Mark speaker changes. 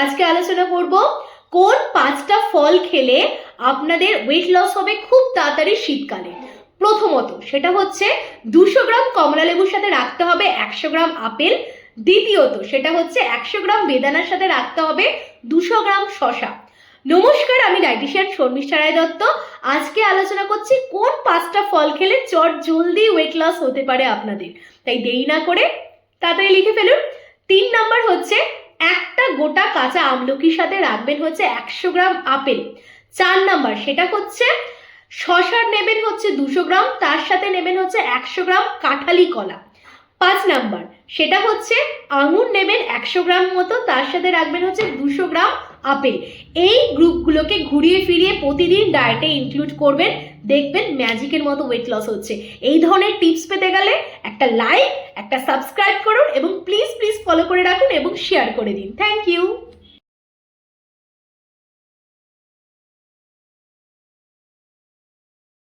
Speaker 1: আজকে আলোচনা করব কোন 5টা ফল খেলে আপনাদের ওয়েট লস হবে খুব তাড়াতাড়ি শীতকালে। প্রথমত সেটা হচ্ছে 200 গ্রাম কমলা লেবুর সাথে রাখতে হবে 100 গ্রাম আপেল। দ্বিতীয়ত সেটা হচ্ছে 100 গ্রাম বেদানার সাথে রাখতে হবে 200 গ্রাম শসা। নমস্কার, আমি ডায়েটিশিয়ান শর্মিষ্ঠা রায় দত্ত। আজকে আলোচনা করছি কোন 5টা ফল খেলে চট জলদি ওয়েট লস হতে পারে আপনাদের। তাই দেরি না করে তাড়াতাড়ি লিখে ফেলুন। 3 নাম্বার হচ্ছে একটা গোটা কাঁচা আমলকির সাথে রাখবেন হচ্ছে 100 গ্রাম আপেল। 4 নাম্বার সেটা হচ্ছে শসা নেবেন হচ্ছে 200 গ্রাম, তার সাথে নেবেন হচ্ছে 100 গ্রাম কাঁঠালি কলা। 5 নাম্বার সেটা হচ্ছে আঙুর নেবেন 100 গ্রাম মতো, তার সাথে রাখবেন হচ্ছে 200 গ্রাম আপেল। এই গ্রুপগুলোকে ঘুরিয়ে ফিরিয়ে প্রতিদিন ডায়েটে ইনক্লুড করবেন, দেখবেন ম্যাজিকের মতো ওয়েট লস হচ্ছে। এই ধরনের টিপস পেতে গেলে একটা লাইক, একটা সাবস্ক্রাইব করুন এবং প্লিজ ফলো করে রাখুন এবং শেয়ার করে দিন। Thank you.